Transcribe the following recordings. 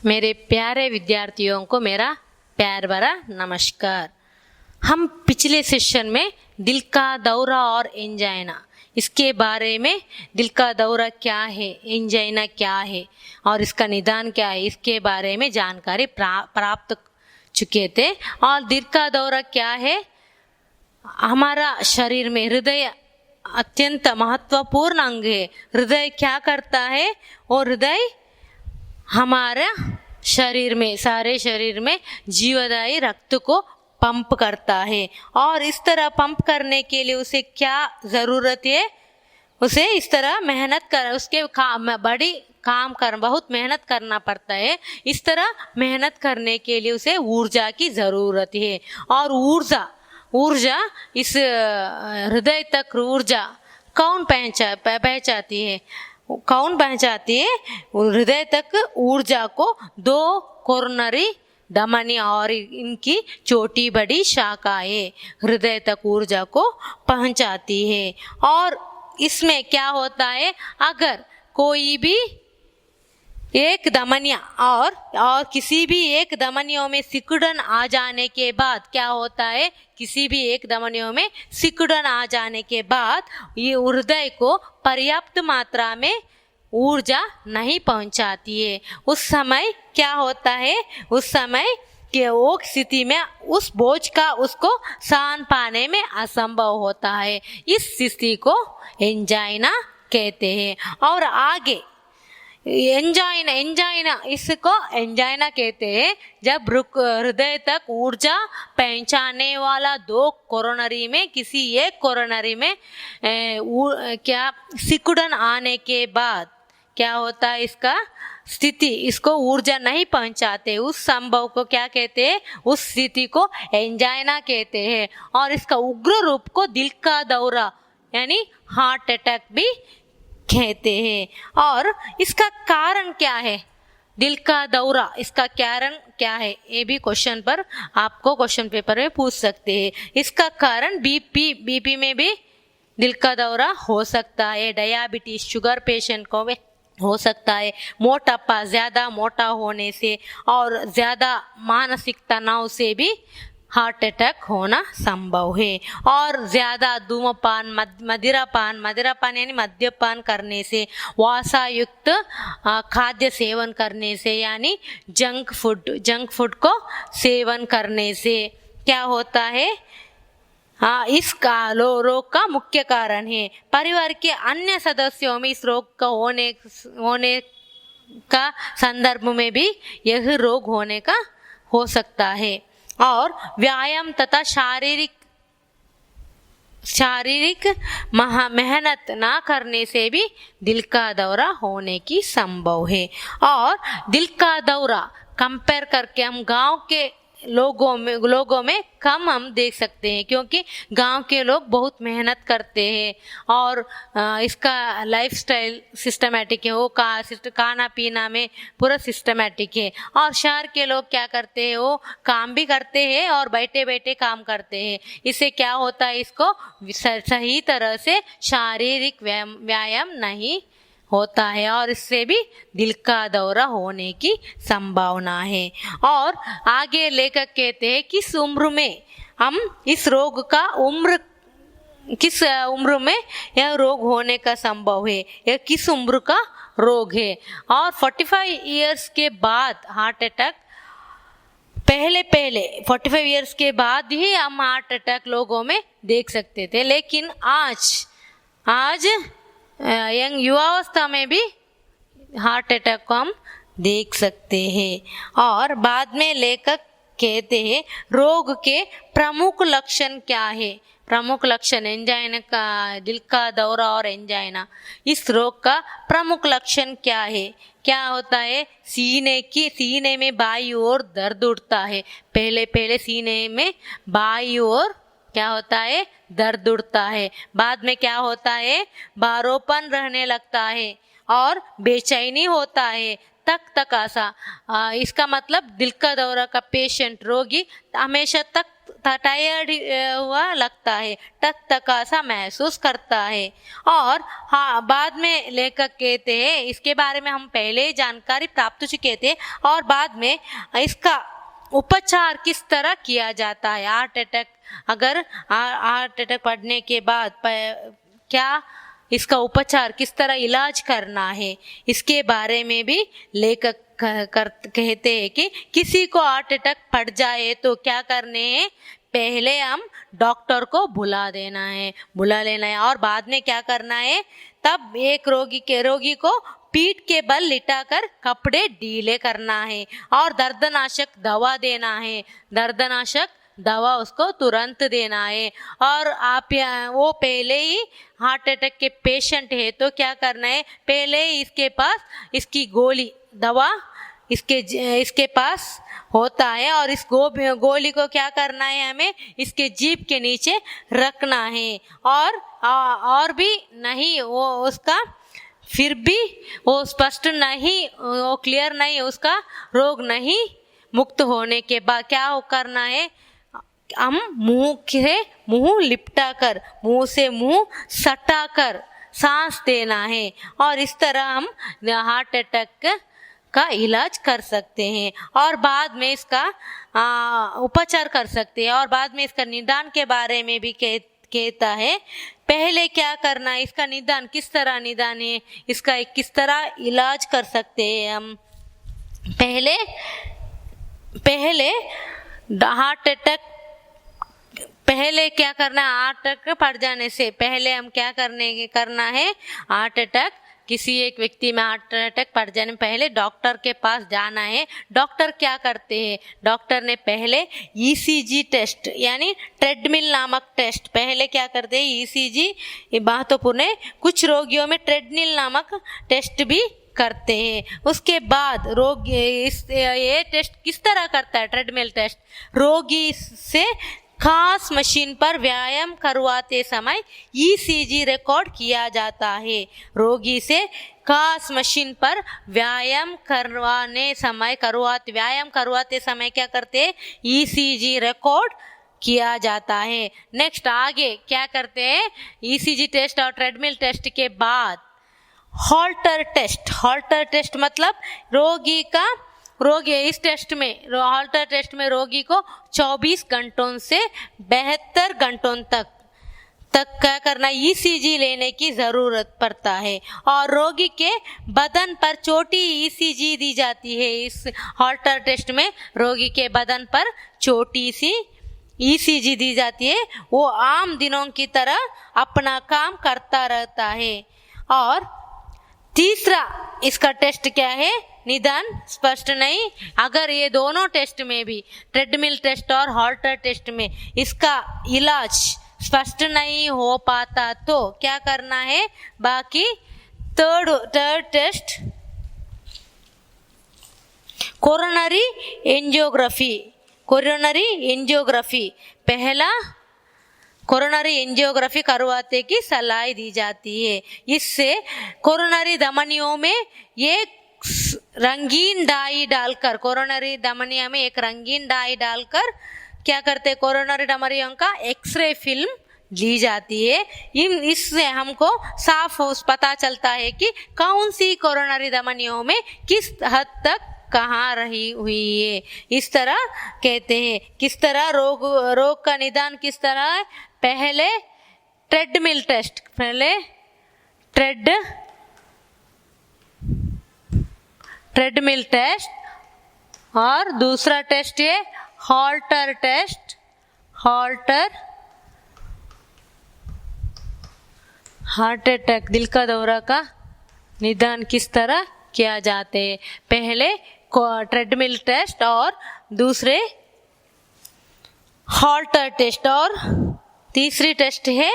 मेरे प्यारे विद्यार्थियों को मेरा प्यार भरा नमस्कार। हम पिछले सेशन में दिल का दौरा और एंजाइना इसके बारे में, दिल का दौरा क्या है, एंजाइना क्या है और इसका निदान क्या है, इसके बारे में जानकारी प्राप्त चुके थे। और दिल का दौरा क्या है, हमारा शरीर में हृदय अत्यंत महत्वपूर्ण अंग है। हृदय क्या करता है, और हृदय हमारे शरीर में, सारे शरीर में जीवदायी रक्त को पंप करता है। और इस तरह पंप करने के लिए उसे क्या ज़रूरत है, उसे इस तरह मेहनत कर, उसके बड़ी काम कर, बहुत मेहनत करना पड़ता है। इस तरह मेहनत करने के लिए उसे ऊर्जा की ज़रूरत है। और ऊर्जा इस हृदय तक ऊर्जा कौन पहुँचाती है, कौन पहुँचाती है? हृदय तक ऊर्जा को दो कोरोनरी धमनी और इनकी छोटी बड़ी शाखाएं हृदय तक ऊर्जा को पहुँचाती है। और इसमें क्या होता है, अगर कोई भी एक धमनिया और किसी भी एक धमनियों में सिकुड़न आ जाने के बाद क्या होता है, किसी भी एक धमनियों में सिकुड़न आ जाने के बाद ये हृदय को पर्याप्त मात्रा में ऊर्जा नहीं पहुंचाती है। उस समय क्या होता है, उस समय के वो स्थिति में उस बोझ का उसको सहन पाने में असंभव होता है। इस स्थिति को एंजाइना कहते हैं। और आगे एंजाइना इसको एंजाइना कहते हैं जब हृदय तक ऊर्जा पहुंचाने वाला दो कोरोनरी में किसी एक कोरोनरी में क्या सिकुड़न आने के बाद क्या होता है, इसका स्थिति, इसको ऊर्जा नहीं पहुंचाते, उस संभव को क्या कहते हैं, उस स्थिति को एंजाइना कहते हैं। और इसका उग्र रूप को दिल का दौरा यानी हार्ट अटैक भी कहते हैं। और इसका कारण क्या है, दिल का दौरा, इसका कारण क्या है, ये भी क्वेश्चन पर आपको क्वेश्चन पेपर में पूछ सकते हैं। इसका कारण बीपी में भी दिल का दौरा हो सकता है, डायबिटीज शुगर पेशेंट को भी हो सकता है, मोटापा ज़्यादा मोटा होने से और ज़्यादा मानसिक तनाव से भी हार्ट अटैक होना संभव है। और ज़्यादा धूमपान, मदिरापान यानी मद्यपान करने से, वसा युक्त खाद्य सेवन करने से यानी जंक फूड को सेवन करने से क्या होता है, इस रोग का मुख्य कारण है। परिवार के अन्य सदस्यों में इस रोग का होने का संदर्भ में भी यह रोग होने का हो सकता है। और व्यायाम तथा शारीरिक मेहनत ना करने से भी दिल का दौरा होने की संभव है। और दिल का दौरा कंपेयर करके हम गांव के लोगों में कम हम देख सकते हैं, क्योंकि गांव के लोग बहुत मेहनत करते हैं और इसका लाइफस्टाइल सिस्टमैटिक है, वो खाना पीना में पूरा सिस्टमैटिक है। और शहर के लोग क्या करते हैं, वो काम भी करते हैं और बैठे बैठे काम करते हैं। इससे क्या होता है, इसको सही तरह से शारीरिक व्यायाम नहीं होता है और इससे भी दिल का दौरा होने की संभावना है। और आगे लेखक कहते हैं किस उम्र में हम इस रोग का किस उम्र में यह रोग होने का संभव है, यह किस उम्र का रोग है। और 45 इयर्स के बाद हार्ट अटैक, पहले 45 इयर्स के बाद ही हम हार्ट अटैक लोगों में देख सकते थे, लेकिन आज यंग युवावस्था में भी हार्ट अटैक को हम देख सकते हैं। और बाद में लेखक कहते हैं रोग के प्रमुख लक्षण क्या है। प्रमुख लक्षण एंजाइना का, दिल का दौरा और एंजाइना, इस रोग का प्रमुख लक्षण क्या है, क्या होता है, सीने में बाईं ओर दर्द उठता है। पहले सीने में बाईं ओर क्या होता है, दर्द उठता है। बाद में क्या होता है, भारोपन रहने लगता है और बेचैनी होता है, तक आसा। इसका मतलब दिल का दौरा का पेशेंट, रोगी हमेशा तक टायर्ड हुआ लगता है, टकटका सा महसूस करता है। और हाँ, बाद में लेखक कहते हैं इसके बारे में हम पहले जानकारी प्राप्त चुके थे, और बाद में इसका उपचार किस तरह किया जाता है। हार्ट अटैक, अगर हार्ट अटैक पड़ने के बाद क्या इसका उपचार किस तरह इलाज करना है, इसके बारे में भी लेखक कहते हैं कि किसी को हार्ट अटैक पड़ जाए तो क्या करने हैं, पहले हम डॉक्टर को बुला लेना है, और बाद में क्या करना है, तब एक रोगी को पीठ के बल लिटाकर कपड़े ढीले करना है और दर्दनाशक दवा देना है, दर्दनाशक दवा उसको तुरंत देना है। और आप वो पहले ही हार्ट अटैक के पेशेंट है तो क्या करना है, पहले ही इसके पास इसकी गोली दवा इसके पास होता है, और इस गोली को क्या करना है, हमें इसके जीभ के नीचे रखना है। और भी नहीं वो उसका फिर भी वो स्पष्ट नहीं, वो क्लियर नहीं, उसका रोग नहीं मुक्त होने के बाद क्या करना है, हम मुंह लिपटा कर, मुंह से मुंह सटा कर सांस देना है, और इस तरह हम हार्ट अटैक का इलाज कर सकते हैं और बाद में इसका उपचार कर सकते हैं। और बाद में इसका निदान के बारे में भी कहता है, पहले क्या करना है, इसका निदान किस तरह निदान है, इसका किस तरह इलाज कर सकते हैं हम। पहले हार्ट अटैक, पहले क्या करना है, हार्ट अटैक पड़ जाने से पहले हम क्या करना है, हार्ट अटैक किसी एक व्यक्ति में हार्ट अटैक पड़ जाने पहले डॉक्टर के पास जाना है। डॉक्टर क्या करते हैं, डॉक्टर ने पहले ईसीजी टेस्ट यानी ट्रेडमिल नामक टेस्ट पहले क्या करते हैं, ईसीजी महत्वपूर्ण है, कुछ रोगियों में ट्रेडमिल नामक टेस्ट भी करते हैं। उसके बाद ये टेस्ट किस तरह करता है, ट्रेडमिल टेस्ट, रोगी से खास मशीन पर व्यायाम करवाते समय ईसीजी रिकॉर्ड किया जाता है। रोगी से खास मशीन पर व्यायाम करवाते समय क्या करते हैं, ईसीजी रिकॉर्ड किया जाता है। नेक्स्ट आगे क्या करते हैं, ईसीजी टेस्ट और ट्रेडमिल टेस्ट के बाद हॉल्टर टेस्ट मतलब रोगी इस टेस्ट में, हॉल्टर टेस्ट में रोगी को 24 घंटों से 72 घंटों तक क्या करना, ईसीजी लेने की जरूरत पड़ता है और रोगी के बदन पर छोटी ईसीजी दी जाती है। इस हॉल्टर टेस्ट में रोगी के बदन पर छोटी सी ईसीजी दी जाती है, वो आम दिनों की तरह अपना काम करता रहता है। और तीसरा इसका टेस्ट क्या है, निदान स्पष्ट नहीं, अगर ये दोनों टेस्ट में भी ट्रेडमिल टेस्ट और हॉल्टर टेस्ट में इसका इलाज स्पष्ट नहीं हो पाता तो क्या करना है, बाकी थर्ड टेस्ट कोरोनरी एंजियोग्राफी पहला कोरोनरी एंजियोग्राफी करवाते की सलाह दी जाती है। इससे कोरोनरी धमनियों में एक रंगीन डाई डालकर, कोरोनरी धमनियों में एक रंगीन डाई डालकर क्या करते, कोरोनरी धमनियों का एक्सरे फिल्म ली जाती है। इससे हमको साफ पता चलता है कि कौन सी कोरोनरी धमनियों में किस हद तक कहाँ रही हुई है। इस तरह कहते हैं किस तरह रोग का निदान किस तरह है, पहले ट्रेडमिल टेस्ट, ट्रेडमिल टेस्ट और दूसरा टेस्ट है हॉल्टर टेस्ट। हार्ट अटैक, दिल का दौरा का निदान किस तरह किया जाते हैं, पहले ट्रेडमिल टेस्ट और दूसरे हॉल्टर टेस्ट और तीसरी टेस्ट है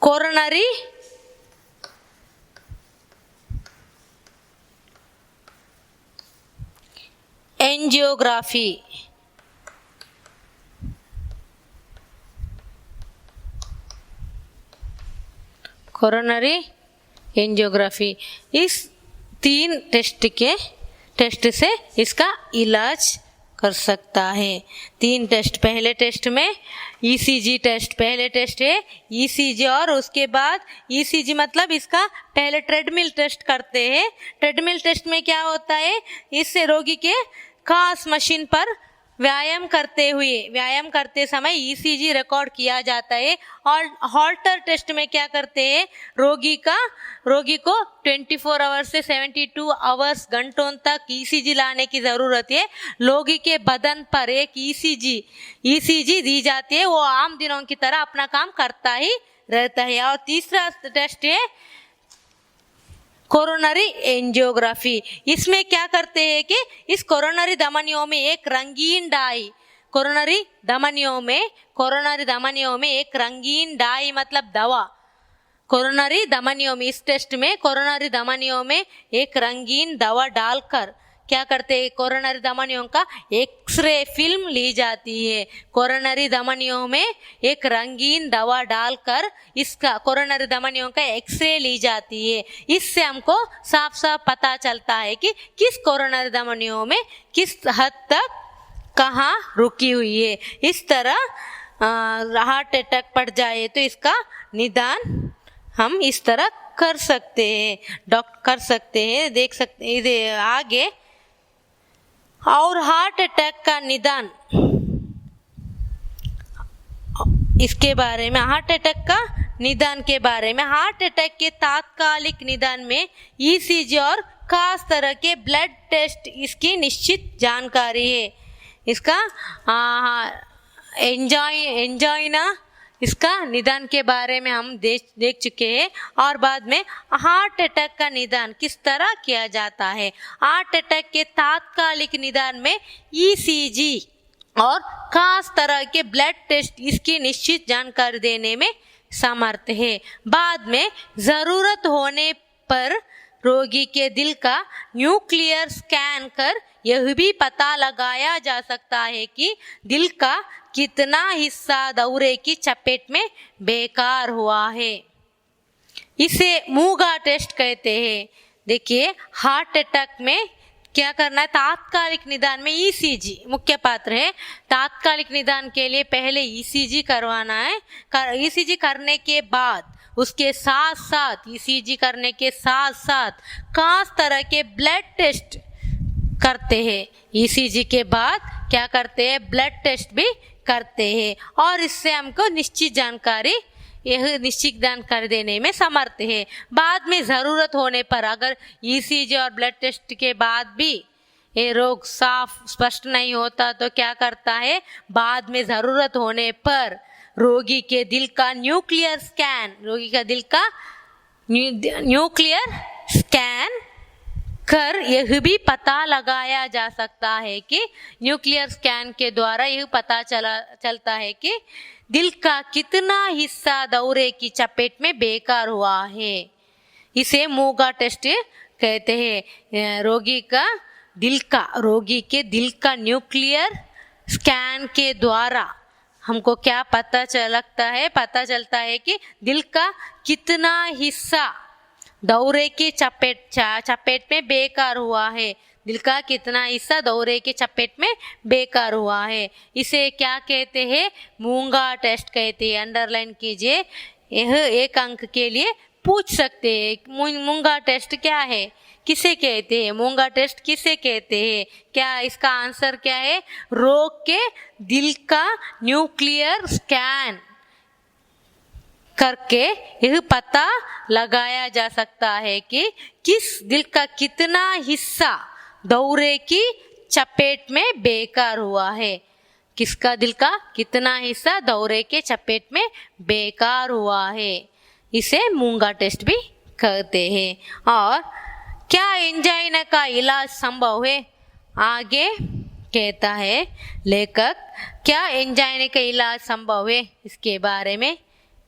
कोरोनरी एंजियोग्राफी। कोरोनरी एंजियोग्राफी, इस 3 टेस्ट से इसका इलाज कर सकता है। 3 टेस्ट, पहले टेस्ट में ईसीजी टेस्ट, पहले टेस्ट है ईसीजी और उसके बाद ईसीजी मतलब इसका पहले ट्रेडमिल टेस्ट करते हैं। ट्रेडमिल टेस्ट में क्या होता है, इससे रोगी के खास मशीन पर व्यायाम करते समय ईसीजी रिकॉर्ड किया जाता है। और हॉल्टर टेस्ट में क्या करते हैं, रोगी को 24 आवर्स से 72 आवर्स घंटों तक ईसीजी लाने की ज़रूरत है। रोगी के बदन पर एक ईसीजी दी जाती है, वो आम दिनों की तरह अपना काम करता ही रहता है। और तीसरा टेस्ट है कोरोनरी एंजियोग्राफी। इसमें क्या करते हैं कि इस कोरोनरी धमनियों में एक रंगीन डाई, कोरोनरी धमनियों में एक रंगीन डाई मतलब दवा, कोरोनरी धमनियों में, इस टेस्ट में कोरोनरी धमनियों में एक रंगीन दवा डालकर क्या करते हैं, कोरोनरी धमनियों का एक्सरे फिल्म ली जाती है। कोरोनरी धमनियों में एक रंगीन दवा डालकर इसका कोरोनरी धमनियों का एक्सरे ली जाती है। इससे हमको साफ साफ पता चलता है कि किस कोरोनरी धमनियों में किस हद तक कहाँ रुकी हुई है। इस तरह हार्ट अटैक पड़ जाए तो इसका निदान हम इस तरह कर सकते हैं, देख सकते हैं आगे। और हार्ट अटैक का निदान, इसके बारे में, हार्ट अटैक का निदान के बारे में, हार्ट अटैक के तात्कालिक निदान में ईसीजी और खास तरह के ब्लड टेस्ट इसकी निश्चित जानकारी है। इसका एंजाइना, इसका निदान के बारे में हम देख चुके हैं। और बाद में हार्ट अटैक का निदान किस तरह किया जाता है। हार्ट अटैक के तात्कालिक निदान में ईसीजी और खास तरह के ब्लड टेस्ट इसकी निश्चित जानकारी देने में समर्थ है। बाद में ज़रूरत होने पर रोगी के दिल का न्यूक्लियर स्कैन कर यह भी पता लगाया जा सकता है कि दिल का कितना हिस्सा दौरे की चपेट में बेकार हुआ है। इसे मूगा टेस्ट कहते हैं। देखिए, हार्ट अटैक में क्या करना है, तात्कालिक निदान में ईसीजी मुख्य पात्र है। तात्कालिक निदान के लिए पहले ईसीजी करवाना है। ईसीजी करने के बाद उसके साथ साथ, ईसीजी करने के साथ साथ खास तरह के ब्लड टेस्ट करते हैं। ईसीजी के बाद क्या करते हैं, ब्लड टेस्ट भी करते हैं। और इससे हमको निश्चित जानकारी देने में समर्थ है। बाद में ज़रूरत होने पर अगर ईसीजी और ब्लड टेस्ट के बाद भी ये रोग साफ स्पष्ट नहीं होता तो क्या करता है, बाद में ज़रूरत होने पर रोगी के दिल का न्यूक्लियर स्कैन कर यह भी पता लगाया जा सकता है कि न्यूक्लियर स्कैन के द्वारा यह पता चलता है कि दिल का कितना हिस्सा दौरे की चपेट में बेकार हुआ है। इसे मूगा टेस्ट कहते हैं। रोगी के दिल का न्यूक्लियर स्कैन के द्वारा हमको क्या पता चलता है कि दिल का कितना हिस्सा दौरे की चपेट में बेकार हुआ है। दिल का कितना हिस्सा दौरे के चपेट में बेकार हुआ है। इसे क्या कहते हैं, मूंगा टेस्ट कहते हैं। अंडरलाइन कीजिए, यह एक अंक के लिए पूछ सकते हैं। मूंगा टेस्ट क्या है, किसे कहते हैं, मूंगा टेस्ट किसे कहते हैं। क्या इसका आंसर क्या है, रोग के दिल का न्यूक्लियर स्कैन करके यह पता लगाया जा सकता है कि किस दिल का कितना हिस्सा दौरे की चपेट में बेकार हुआ है। किसका दिल का कितना हिस्सा दौरे के चपेट में बेकार हुआ है। इसे मूंगा टेस्ट भी कहते हैं। और क्या एंजाइना का इलाज संभव है, आगे कहता है लेखक, क्या एंजाइना का इलाज संभव है, इसके बारे में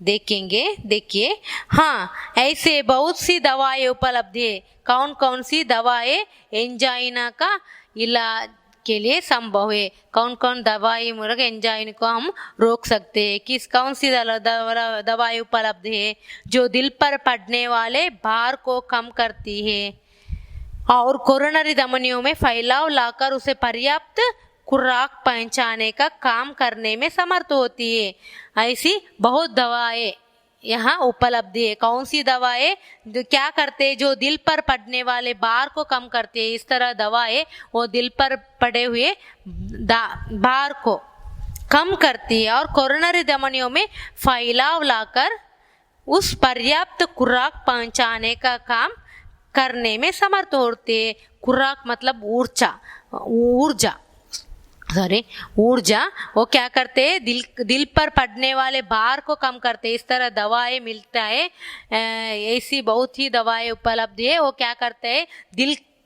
देखेंगे। देखिए, हाँ, ऐसे बहुत सी दवाएं उपलब्ध है। कौन कौन सी दवाएं एंजाइना का इलाज के लिए संभव है, कौन कौन दवाई मूलक एंजाइना को हम रोक सकते हैं, कौन सी दवाई उपलब्ध है जो दिल पर पड़ने वाले भार को कम करती है और कोरोनरी धमनियों में फैलाव लाकर उसे पर्याप्त खुराक पहुंचाने का काम करने में समर्थ होती है। ऐसी बहुत दवाएं यहाँ उपलब्ध है। कौन सी दवाएं क्या करते हैं? जो दिल पर पड़ने वाले भार को कम करते हैं। इस तरह दवाएं वो दिल पर पड़े हुए भार को कम करती है और कोरोनरी धमनियों में फैलाव लाकर उस पर्याप्त खुराक पहुंचाने का काम करने में समर्थ होते हैं। खुराक मतलब ऊर्जा वो क्या करते हैं? दिल पर पड़ने वाले भार को कम करते हैं। इस तरह दवाएं मिलता है, ऐसी बहुत ही दवाएं उपलब्ध है। वो क्या करते हैं?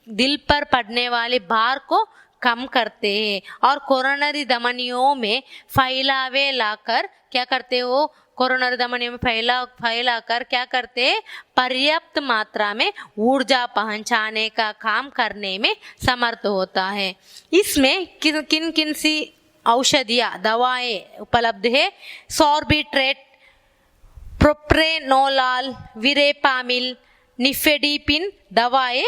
दिल पर पड़ने वाले भार को कम करते हैं और कोरोनरी धमनियों में फैलावे लाकर क्या करते हैं? वो कोरोनरी धमनियों में फैलाकर क्या करते हैं? पर्याप्त मात्रा में ऊर्जा पहुंचाने का काम करने में समर्थ होता है। इसमें किन किन सी औषधियाँ दवाएं उपलब्ध है? सॉर्बिट्रेट, प्रोप्रेनोलॉल, विरेपामिल, निफेडिपिन दवाएं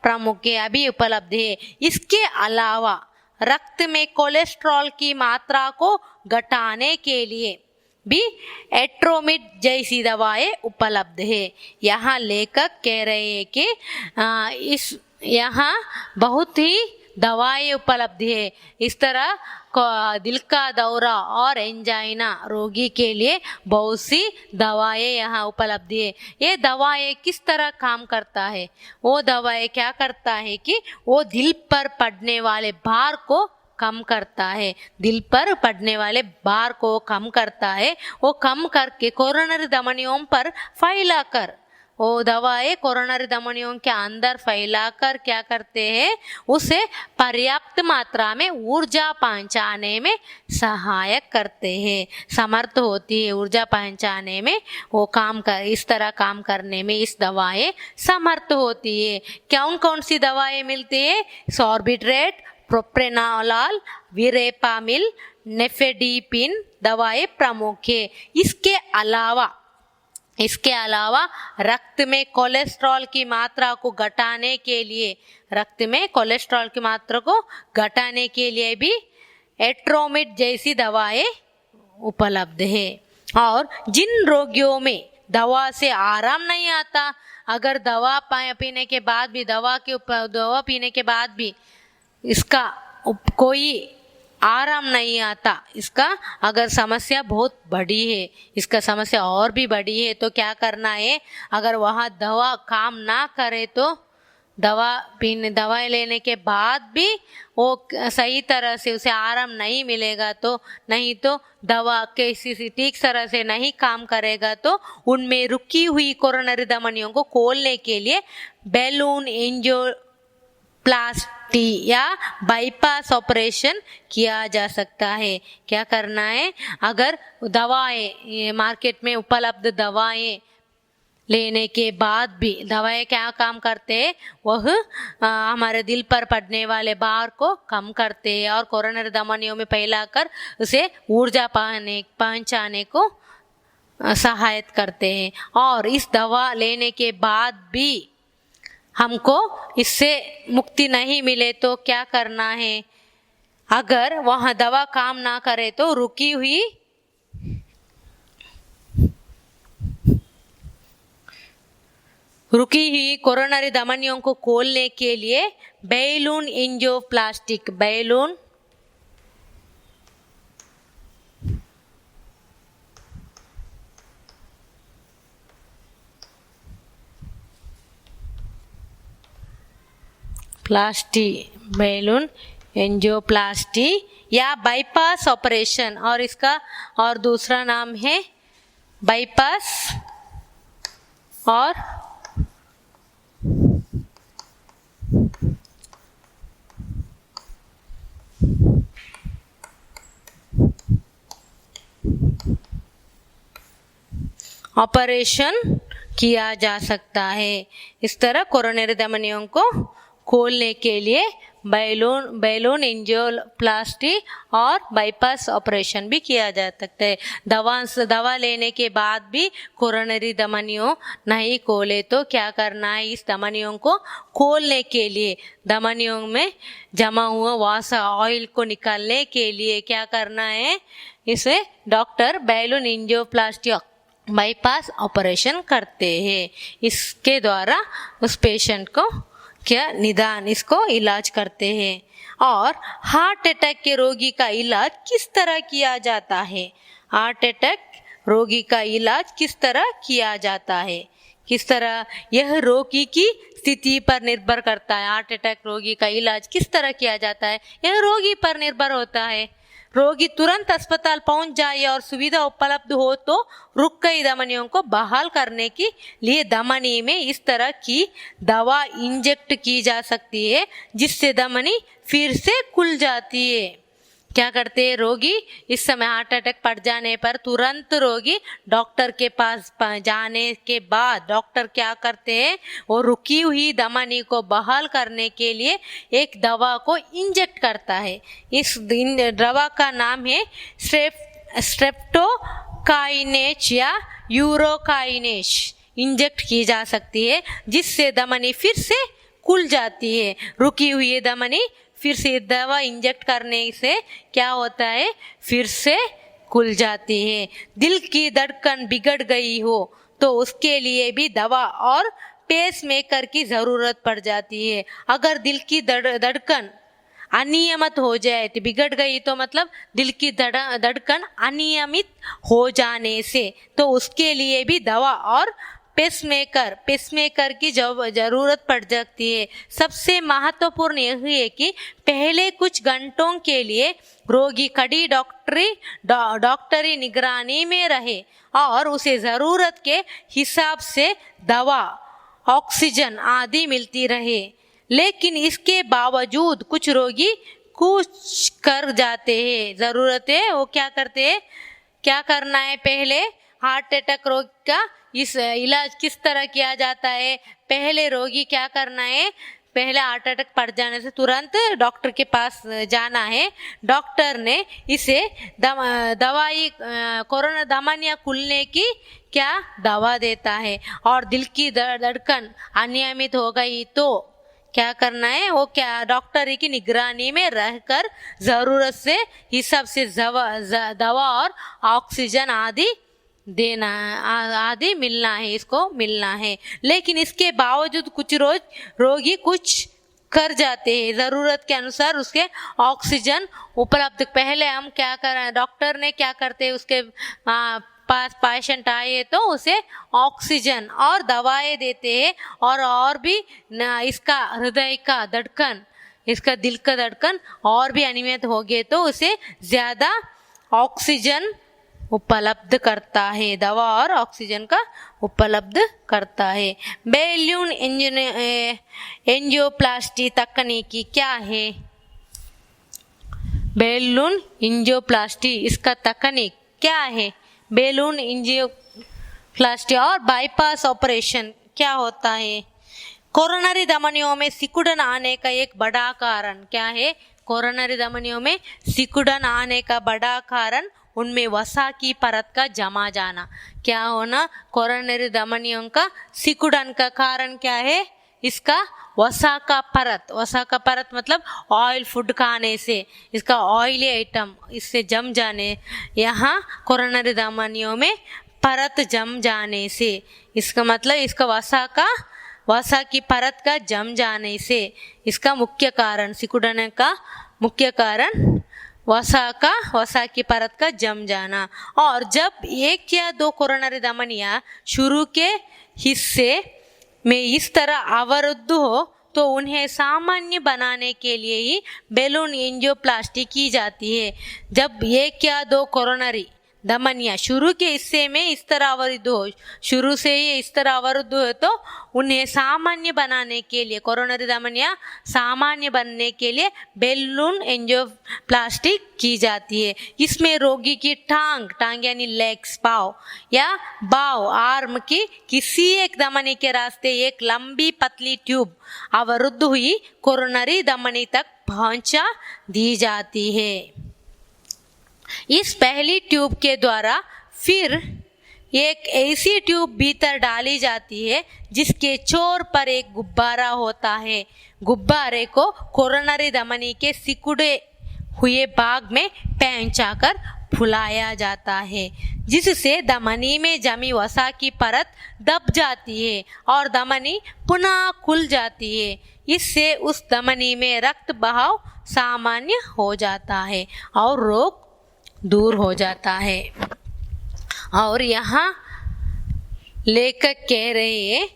प्रमुख है, अभी उपलब्ध है। इसके अलावा रक्त में कोलेस्ट्रॉल की मात्रा को घटाने के लिए भी एट्रोमिड जैसी दवाएं उपलब्ध है। यहाँ लेखक कह रहे हैं कि यहाँ बहुत ही दवाएं उपलब्ध है। इस तरह दिल का दौरा और एंजाइना रोगी के लिए बहुत सी दवाएं यहाँ उपलब्ध है। ये दवाएं किस तरह काम करता है? वो दवाएं क्या करता है कि वो दिल पर पड़ने वाले भार को कम करता है। दिल पर पड़ने वाले भार को कम करता है। वो कम करके कोरोनरी धमनियों पर फैलाकर, वो दवाएं कोरोनरी धमनियों के अंदर फैलाकर क्या करते हैं? उसे पर्याप्त मात्रा में ऊर्जा पहुंचाने में सहायक करते हैं, समर्थ होती है ऊर्जा पहुंचाने में। वो इस तरह काम करने में इस दवाएं समर्थ होती है। कौन कौन सी दवाएं मिलती है? सॉर्बिट्रेट, प्रोप्रेनोलॉल, विरेपामिल, नेफेडिपिन दवाएं प्रमुख है। इसके अलावा रक्त में कोलेस्ट्रॉल की मात्रा को घटाने के लिए भी एट्रोमिड जैसी दवाएं उपलब्ध है। और जिन रोगियों में दवा से आराम नहीं आता, अगर दवा पीने के बाद भी इसका कोई आराम नहीं आता, इसका अगर समस्या बहुत बड़ी है, इसका समस्या और भी बड़ी है, तो क्या करना है? अगर वहाँ दवा काम ना करे तो दवाई लेने के बाद भी वो सही तरह से उसे आराम नहीं मिलेगा, तो नहीं तो दवा किसी ठीक तरह से नहीं काम करेगा, तो उनमें रुकी हुई कोरोनरी धमनियों को खोलने के लिए बैलून एंजियोप्लास्टी या बाईपास ऑपरेशन किया जा सकता है। क्या करना है? अगर मार्केट में उपलब्ध दवाएं लेने के बाद भी दवाएं क्या काम करते हैं? वह हमारे दिल पर पड़ने वाले भार को कम करते हैं और कोरोनरी धमनियों में फैलाकर उसे ऊर्जा पहुंचाने को सहायता करते हैं। और इस दवा लेने के बाद भी हमको इससे मुक्ति नहीं मिले तो क्या करना है? अगर वहाँ दवा काम ना करे तो रुकी हुई कोरोनरी धमनियों को खोलने के लिए बैलून एंजियोप्लास्टी या बाईपास ऑपरेशन, और दूसरा नाम है बाईपास और ऑपरेशन किया जा सकता है। इस तरह कोरोनरी धमनियों को खोलने के लिए बैलून एंजियोप्लास्टी और बाईपास ऑपरेशन भी किया जा सकता है। दवा लेने के बाद भी कोरोनरी धमनियों नहीं खोले तो क्या करना है, इस धमनियों को खोलने के लिए, धमनियों में जमा हुआ वासा ऑयल को निकालने के लिए क्या करना है, इसे doctor balloon angioplasty bypass operation करते हैं। इसके द्वारा उस पेशेंट को क्या निदान, इसको इलाज करते हैं। और हार्ट अटैक के रोगी का इलाज किस तरह किया जाता है, हार्ट अटैक रोगी का इलाज किस तरह किया जाता है, किस तरह, यह रोगी की स्थिति पर निर्भर करता है। हार्ट अटैक रोगी का इलाज किस तरह किया जाता है, यह रोगी पर निर्भर होता है। रोगी तुरंत अस्पताल पहुंच जाए और सुविधा उपलब्ध हो तो रुक गई धमनियों को बहाल करने के लिए धमनी में इस तरह की दवा इंजेक्ट की जा सकती है जिससे धमनी फिर से खुल जाती है। क्या करते हैं रोगी, इस समय हार्ट अटैक पड़ जाने पर तुरंत रोगी डॉक्टर के पास जाने के बाद डॉक्टर क्या करते हैं, वो रुकी हुई धमनी को बहाल करने के लिए एक दवा को इंजेक्ट करता है। इस दवा का नाम है स्ट्रेप्टोकाइनेज या यूरोकाइनेज। इंजेक्ट की जा सकती है जिससे धमनी फिर से खुल जाती है। रुकी हुई धमनी फिर से दवा इंजेक्ट करने से क्या होता है, फिर से खुल जाती है। दिल की धड़कन बिगड़ गई हो तो उसके लिए भी दवा और पेस मेकर की जरूरत पड़ जाती है। अगर दिल की धड़कन अनियमित हो जाए, तो बिगड़ गई तो मतलब दिल की धड़कन अनियमित हो जाने से, तो उसके लिए भी दवा और पेसमेकर की जरूरत पड़ सकती है। सबसे महत्वपूर्ण यह है कि पहले कुछ घंटों के लिए रोगी कड़ी डॉक्टरी निगरानी में रहे और उसे जरूरत के हिसाब से दवा, ऑक्सीजन आदि मिलती रहे। लेकिन इसके बावजूद कुछ रोगी कुछ कर जाते हैं, जरूरत है वो क्या करते हैं, क्या करना है, पहले हार्ट अटैक रोग का इस इलाज किस तरह किया जाता है। पहले रोगी क्या करना है, पहले हार्ट अटैक पड़ जाने से तुरंत डॉक्टर के पास जाना है। डॉक्टर ने इसे दवाई कोरोना धमनियां खुलने की क्या दवा देता है। और दिल की धड़कन अनियमित हो गई तो क्या करना है, वो क्या डॉक्टर की निगरानी में रहकर जरूरत से हिसाब से दवा और ऑक्सीजन आदि देना आदि मिलना है, इसको मिलना है। लेकिन इसके बावजूद कुछ रोगी कुछ कर जाते हैं, जरूरत के अनुसार उसके ऑक्सीजन उपलब्ध। पहले हम क्या करें, डॉक्टर ने क्या करते हैं, उसके पास पेशेंट आए तो उसे ऑक्सीजन और दवाएं देते हैं। और भी इसका हृदय का धड़कन, इसका दिल का धड़कन और भी अनियमित हो गए तो उसे ज्यादा ऑक्सीजन उपलब्ध करता है, दवा और ऑक्सीजन का उपलब्ध करता है। बैलून एंजियोप्लास्टी तकनीकी क्या है, बैलून एंजियोप्लास्टी इसका तकनीक क्या है। बैलून एंजियोप्लास्टी और बाईपास ऑपरेशन क्या होता है। कोरोनरी धमनियों में सिकुड़न आने का एक बड़ा कारण क्या है, कोरोनरी धमनियों में सिकुड़न आने का बड़ा कारण उनमें वसा की परत का जमा जाना। क्या होना, कोरोनरी धमनियों का सिकुड़न का कारण क्या है, इसका वसा का परत मतलब ऑयल फूड खाने से, इसका ऑयली आइटम इससे जम जाने, यहाँ कोरोनरी धमनियों में परत जम जाने से, इसका मतलब इसका वसा की परत का जम जाने से, इसका मुख्य कारण, सिकुड़ने का मुख्य कारण वसा की परत का जम जाना। और जब एक या दो कोरोनरी धमनियां शुरू के हिस्से में इस तरह अवरुद्ध हो तो उन्हें सामान्य बनाने के लिए ही बैलून एंजियोप्लास्टी की जाती है। जब एक या दो कोरोनरी धमनियां शुरू के हिस्से में इस तरह अवरुद्ध हो, शुरू से ही इस तरह अवरुद्ध हो तो उन्हें सामान्य बनाने के लिए, कोरोनरी धमनियां सामान्य बनने के लिए बैलून एंजियोप्लास्टी की जाती है। इसमें रोगी की टांग यानी लेग्स, पाव आर्म की किसी एक धमनी के रास्ते एक लंबी पतली ट्यूब अवरुद्ध हुई कोरोनरी धमनी तक पहुंचा दी जाती है। इस पहली ट्यूब के द्वारा फिर एक ऐसी ट्यूब भीतर डाली जाती है जिसके छोर पर एक गुब्बारा होता है। गुब्बारे को कोरोनरी धमनी के सिकुड़े हुए भाग में पहुंचाकर फुलाया जाता है, जिससे धमनी में जमी वसा की परत दब जाती है और धमनी पुनः खुल जाती है। इससे उस धमनी में रक्त बहाव सामान्य हो जाता है और रोग दूर हो जाता है। और यहाँ लेखक कह रहे हैं,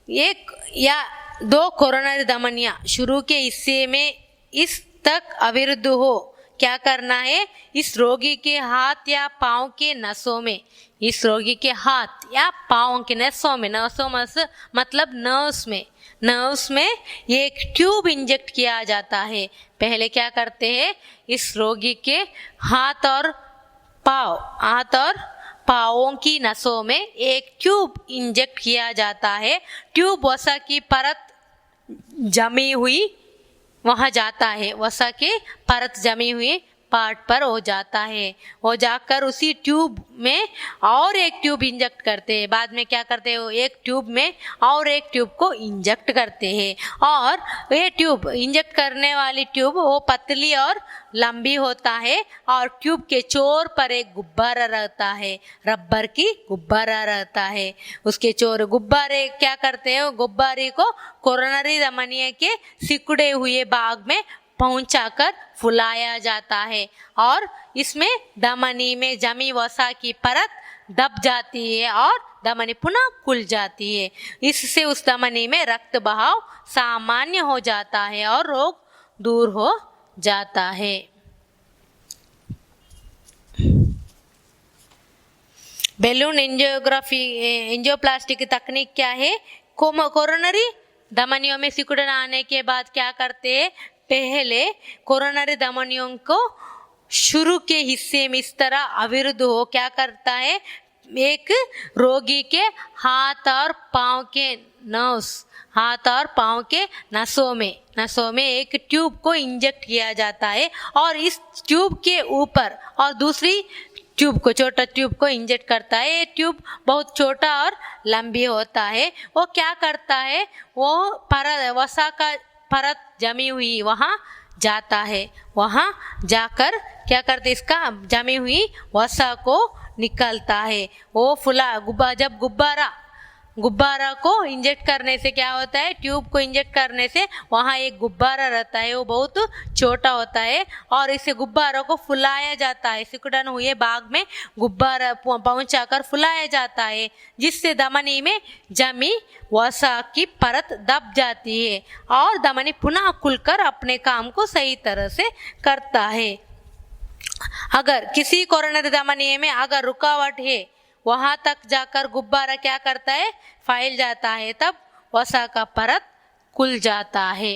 एक या दो कोरोनरी धमनियाँ शुरू के हिस्से में इस तक अवरुद्ध हो, क्या करना है, इस रोगी के हाथ या पाँव के नसों में, इस रोगी के हाथ या पाँव के नसों में, नसों में मतलब नर्व्स में एक ट्यूब इंजेक्ट किया जाता है। पहले क्या करते हैं, इस रोगी के हाथ और पाँवों की नसों में एक ट्यूब इंजेक्ट किया जाता है। ट्यूब वसा की परत जमी हुई वहाँ जाता है, वसा के परत जमी हुई पार्ट पर हो जाता है। वो जाकर उसी ट्यूब में और एक ट्यूब इंजेक्ट करते हैं। बाद में क्या करते हैं, वो एक ट्यूब में और एक ट्यूब को इंजेक्ट करते हैं। और ये ट्यूब इंजेक्ट करने वाली ट्यूब वो पतली और लंबी होता है और ट्यूब के छोर पर एक गुब्बारा रहता है, रबर की गुब्बारा रहता है। उसके छोर गुब्बारे क्या करते हैं, गुब्बारे को कोरोनरी धमनी के सिकुड़े हुए भाग में पहुंचाकर फुलाया जाता है और इसमें धमनी में जमी वसा की परत दब जाती है और धमनी पुनः खुल जाती है। इससे उस धमनी में रक्त बहाव सामान्य हो जाता है और रोग दूर हो जाता है। बैलून एंजियोप्लास्टी की तकनीक क्या है, कोरोनरी धमनियों में सिकुड़न आने के बाद क्या करते हैं, पहले कोरोनरी धमनियों को शुरू के हिस्से में इस तरह अवरुद्ध हो क्या करता है, एक रोगी के हाथ और पाँव के नसों में एक ट्यूब को इंजेक्ट किया जाता है और इस ट्यूब के ऊपर और दूसरी ट्यूब को, छोटा ट्यूब को इंजेक्ट करता है। ये ट्यूब बहुत छोटा और लंबी होता है। वो क्या करता है, वो वसा का परत जमी हुई वहाँ जाता है, वहाँ जाकर क्या करते, इसका जमी हुई वसा को निकलता है। वो जब गुब्बारा को इंजेक्ट करने से क्या होता है, ट्यूब को इंजेक्ट करने से वहाँ एक गुब्बारा रहता है, वो बहुत छोटा होता है और इसे गुब्बारा को फुलाया जाता है, सिकुड़न हुए भाग में गुब्बारा पहुंचाकर फुलाया जाता है, जिससे धमनी में जमी वसा की परत दब जाती है और धमनी पुनः खुलकर अपने काम को सही तरह से करता है। अगर किसी कोरोनरी धमनी में अगर रुकावट है, वहां तक जाकर गुब्बारा क्या करता है, फैल जाता है, तब वसा का परत खुल जाता है।